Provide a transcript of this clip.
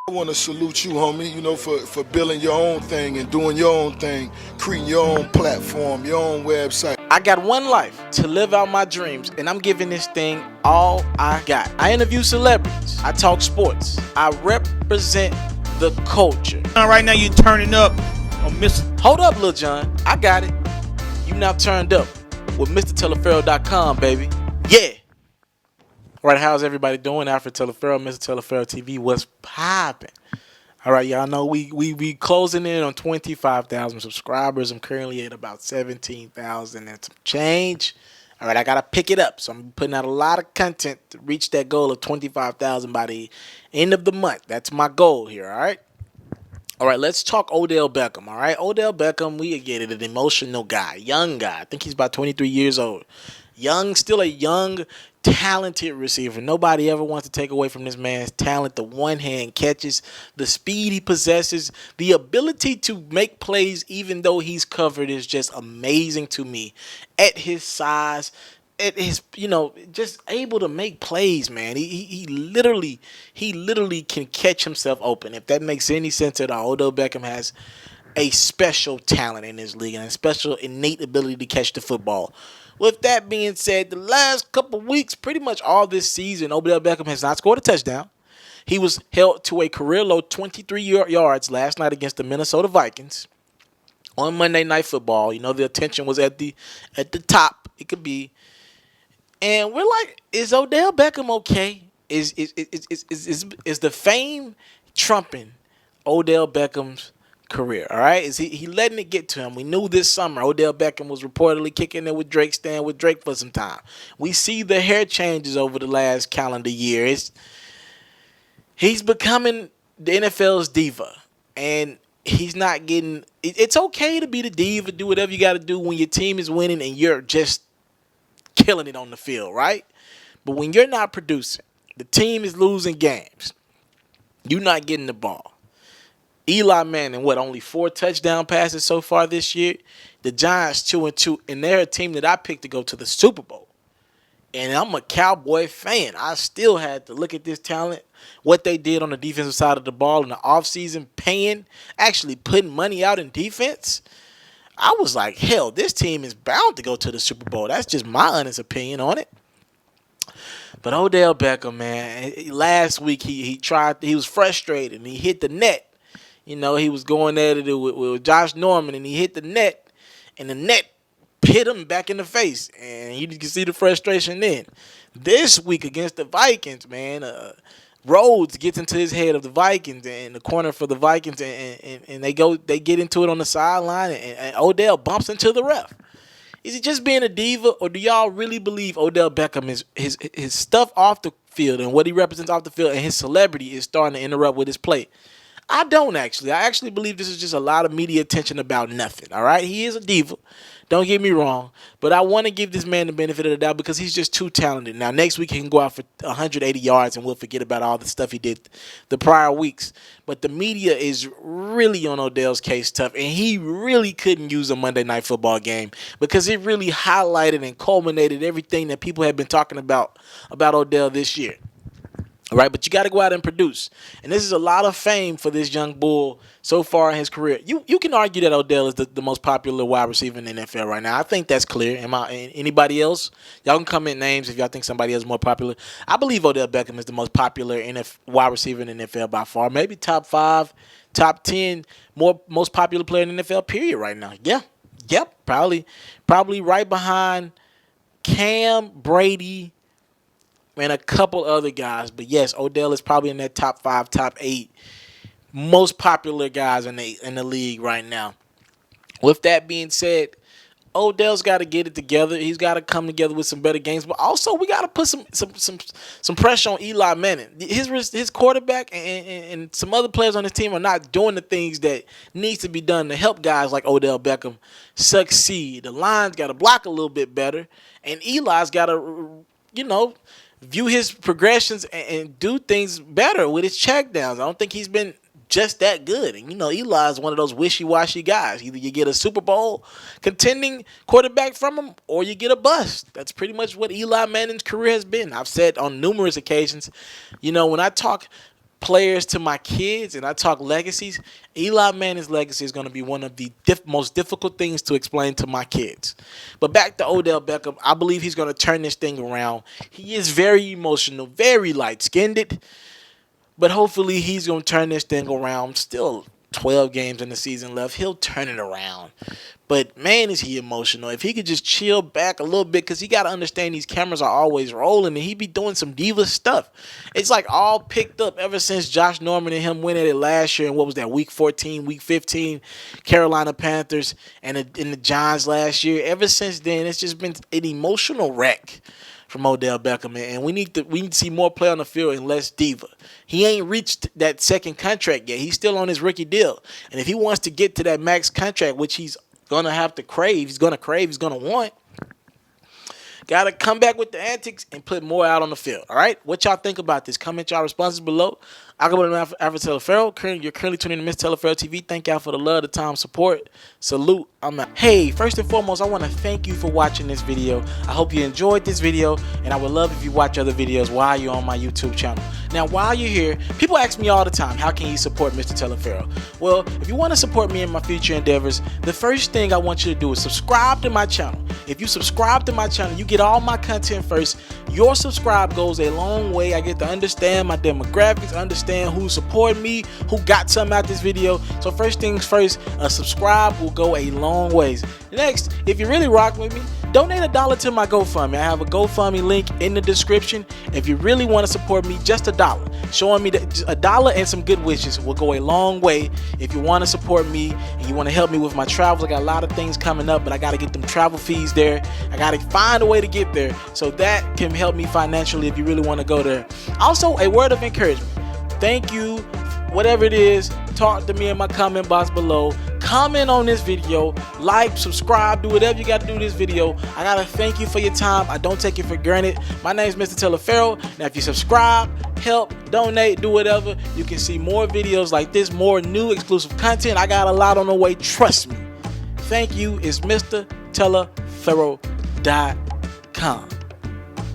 I want to salute you, homie, for building your own thing and doing your own thing, creating your own platform, your own website. I got one life to live out my dreams, and I'm giving this thing all I got. I interview celebrities. I talk sports. I represent the culture. Right now, you're turning up on Mr. Hold up, Lil John. I got it. You now turned up with MrTeleferro.com, baby. Yeah. All right, how's everybody doing? Alfred Teleferro, Mr. Teleferro TV. What's poppin'? All right, y'all know we closing in on 25,000 subscribers. I'm currently at about 17,000 and some change. All right, I got to pick it up. So I'm putting out a lot of content to reach that goal of 25,000 by the end of the month. That's my goal here, all right? All right, let's talk Odell Beckham, all right? Odell Beckham, we get it, an emotional guy, young guy. I think he's about 23 years old. Still a young, talented receiver. Nobody ever wants to take away from this man's talent. The one-hand catches, the speed he possesses, the ability to make plays even though he's covered is just amazing to me. At his size, at his, just able to make plays, man. He literally can catch himself open. If that makes any sense at all, Odell Beckham has a special talent in this league and a special innate ability to catch the football. With that being said, the last couple weeks, pretty much all this season, Odell Beckham has not scored a touchdown. He was held to a career-low 23 yards last night against the Minnesota Vikings on Monday Night Football. The attention was at the top. It could be. And we're like, is Odell Beckham okay? Is the fame trumping Odell Beckham's career, all right? Is he letting it get to him? We knew this summer Odell Beckham was reportedly kicking it with Drake, staying with Drake for some time. We see the hair changes over the last calendar year. He's becoming the NFL's diva, and he's not getting – it's okay to be the diva, do whatever you got to do when your team is winning and you're just killing it on the field, right? But when you're not producing, the team is losing games, you're not getting the ball. Eli Manning, only 4 touchdown passes so far this year? The Giants 2-2, and they're a team that I picked to go to the Super Bowl. And I'm a Cowboy fan. I still had to look at this talent, what they did on the defensive side of the ball in the offseason, actually putting money out in defense. I was like, hell, this team is bound to go to the Super Bowl. That's just my honest opinion on it. But Odell Beckham, man, last week he was frustrated and he hit the net. He was going at it with Josh Norman, and he hit the net, and the net hit him back in the face, and you can see the frustration then. This week against the Vikings, man, Rhodes gets into his head of the Vikings and the corner for the Vikings, and they get into it on the sideline, and Odell bumps into the ref. Is he just being a diva, or do y'all really believe Odell Beckham is his stuff off the field and what he represents off the field and his celebrity is starting to interrupt with his play? I don't actually. I actually believe this is just a lot of media attention about nothing, all right? He is a diva. Don't get me wrong. But I want to give this man the benefit of the doubt because he's just too talented. Now, next week he can go out for 180 yards and we'll forget about all the stuff he did the prior weeks. But the media is really on Odell's case tough, and he really couldn't use a Monday Night Football game because it really highlighted and culminated everything that people have been talking about Odell this year. All right, but you got to go out and produce. And this is a lot of fame for this young bull so far in his career. You can argue that Odell is the most popular wide receiver in the NFL right now. I think that's clear. Anybody else? Y'all can comment names if y'all think somebody else is more popular. I believe Odell Beckham is the most popular wide receiver in the NFL by far. Maybe top 5, top 10 most popular player in the NFL, period, right now. Yeah. Yep. Probably right behind Cam, Brady, and a couple other guys. But yes, Odell is probably in that top 5, top 8 most popular guys in the league right now. With that being said, Odell's got to get it together. He's got to come together with some better games. But also, we got to put some pressure on Eli Manning. His quarterback and some other players on his team are not doing the things that needs to be done to help guys like Odell Beckham succeed. The line's got to block a little bit better, and Eli's got to, view his progressions and do things better with his checkdowns. I don't think he's been just that good. And, Eli is one of those wishy-washy guys. Either you get a Super Bowl contending quarterback from him or you get a bust. That's pretty much what Eli Manning's career has been. I've said on numerous occasions, when I talk players to my kids and I talk legacies, Eli Manning's legacy is going to be one of the most difficult things to explain to my kids. But back to Odell Beckham, I believe he's going to turn this thing around. He is very emotional, very light-skinned, but hopefully he's going to turn this thing around. Still 12 games in the season left. He'll turn it around. But, man, is he emotional. If he could just chill back a little bit, because he got to understand these cameras are always rolling, and he be doing some diva stuff. It's like all picked up ever since Josh Norman and him went at it last year. And what was that, week 14, week 15, Carolina Panthers and in the Giants last year. Ever since then, it's just been an emotional wreck from Odell Beckham, and we need to see more play on the field and less diva. He ain't reached that second contract yet. He's still on his rookie deal. And if he wants to get to that max contract, which he's going to have to crave, he's going to want, got to come back with the antics and put more out on the field. All right? What y'all think about this? Comment y'all responses below. I go by the name of Alfred Teleferro. You're currently tuning in to Mr. Teleferro TV. Thank y'all for the love, the time, support. Salute. I'm out. Hey, first and foremost, I want to thank you for watching this video. I hope you enjoyed this video, and I would love if you watch other videos while you're on my YouTube channel. Now, while you're here, people ask me all the time, how can you support Mr. Teleferro? Well, if you want to support me in my future endeavors, the first thing I want you to do is subscribe to my channel. If you subscribe to my channel, you get all my content first. Your subscribe goes a long way. I get to understand my demographics, understand who supported me, who got something out this video. So first things first, a subscribe will go a long ways. Next, if you really rock with me, donate $1 to my GoFundMe. I have a GoFundMe link in the description. If you really want to support me, just $1. Showing me that $1 and some good wishes will go a long way. If you want to support me and you want to help me with my travels, I got a lot of things coming up, but I got to get them travel fees there. I got to find a way to get there. So that can help me financially if you really want to go there. Also, a word of encouragement. Thank you. Whatever it is, talk to me in my comment box below. Comment on this video, like, subscribe, do whatever you got to do this video. I got to thank you for your time. I don't take it for granted. My name is Mr. Teleferro. Now, if you subscribe, help, donate, do whatever, you can see more videos like this, more new exclusive content. I got a lot on the way. Trust me. Thank you. It's MrTeleferro.com.